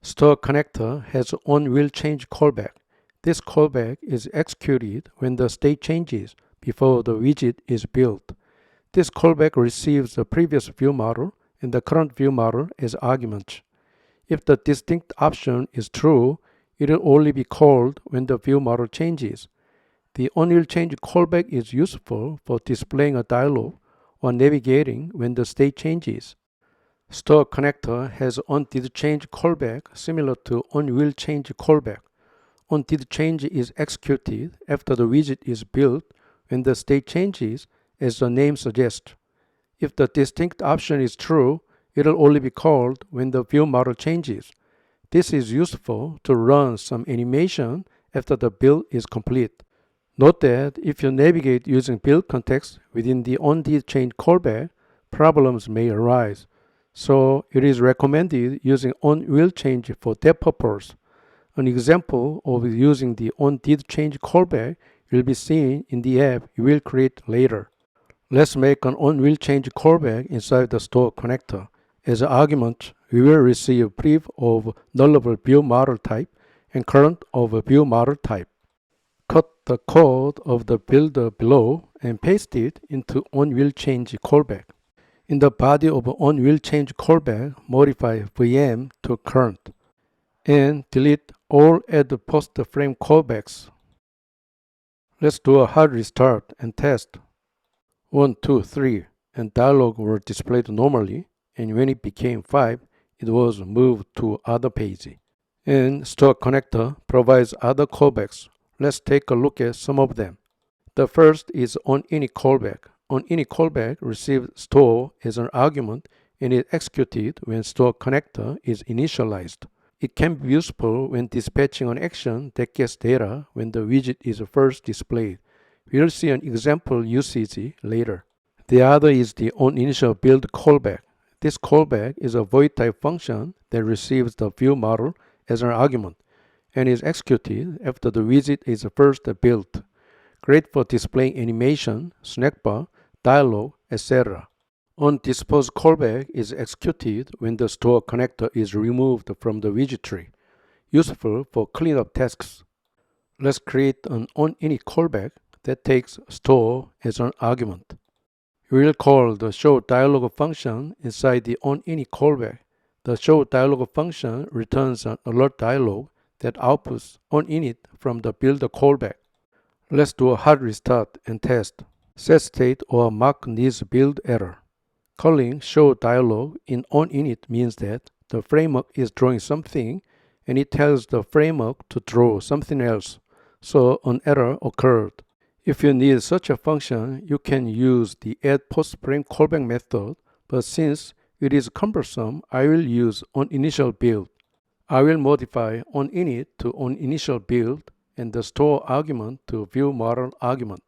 StoreConnector has onWillChange callback. This callback is executed when the state changes before the widget is built. This callback receives the previous view model and the current view model as arguments. If the distinct option is true, it will only be called when the view model changes. The onWillChange callback is useful for displaying a dialog or navigating when the state changes. StoreConnector has onDidChange callback similar to onWillChange callback. OnDidChange is executed after the widget is built when the state changes, as the name suggests. If the distinct option is true, it will only be called when the view model changes. This is useful to run some animation after the build is complete. Note that if you navigate using build context within the onDidChange callback, problems may arise. So it is recommended using onWillChange for that purpose. An example of using the onDidChange callback will be seen in the app you will create later. Let's make an onWillChange callback inside the StoreConnector. As an argument, we will receive prev of nullable view model type and current of a view model type. Cut the code of the builder below and paste it into onWillChange callback. In the body of onWillChange callback, modify VM to current and delete all add post frame callbacks. Let's do a hard restart and test. 1, 2, 3, and dialog were displayed normally, and when it became 5, it was moved to other page. And StoreConnector provides other callbacks. Let's take a look at some of them. The first is onInit callback. OnInit callback receives store as an argument and is executed when StoreConnector is initialized. It can be useful when dispatching an action that gets data when the widget is first displayed. We'll see an example usage later. The other is the onInitialBuild callback. This callback is a void type function that receives the view model as an argument and is executed after the widget is first built. Great for displaying animation, snack bar, dialog, etc. OnDispose callback is executed when the StoreConnector is removed from the widget tree. Useful for cleanup tasks. Let's create an onInit callback that takes store as an argument. We will call the showDialog function inside the onInit callback. The showDialog function returns an alert dialog that outputs onInit from the builder callback. Let's do a hard restart and test. Set state or mark needs build error. Calling showDialog in onInit means that the framework is drawing something and it tells the framework to draw something else, so an error occurred. If you need such a function, you can use the add post frame callback method, but since it is cumbersome, I will use onInitialBuild. I will modify onInit to onInitialBuild and the store argument to view model argument.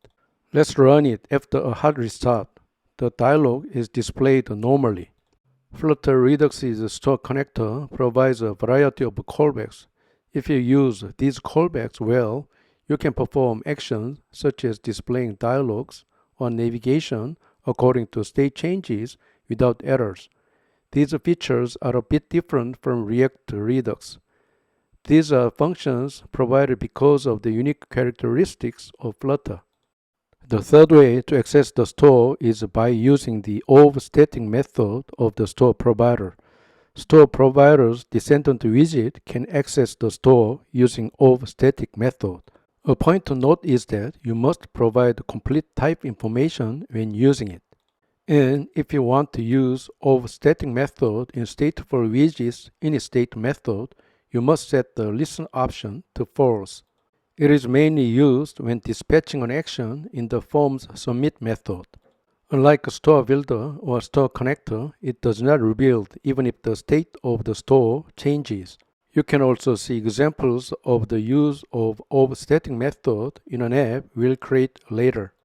Let's run it after a hard restart. The dialog is displayed normally. Flutter Redux's StoreConnector provides a variety of callbacks. If you use these callbacks well, you can perform actions such as displaying dialogues or navigation according to state changes without errors. These features are a bit different from React Redux. These are functions provided because of the unique characteristics of Flutter. The third way to access the store is by using the of_static method of the store provider. Store provider's descendant widget can access the store using of_static method. A point to note is that you must provide complete type information when using it. And if you want to use of_static method in stateful widgets initState method, you must set the listen option to false. It is mainly used when dispatching an action in the form's submit method. Unlike a store builder or StoreConnector, it does not rebuild even if the state of the store changes. You can also see examples of the use of of_static method in an app we'll create later.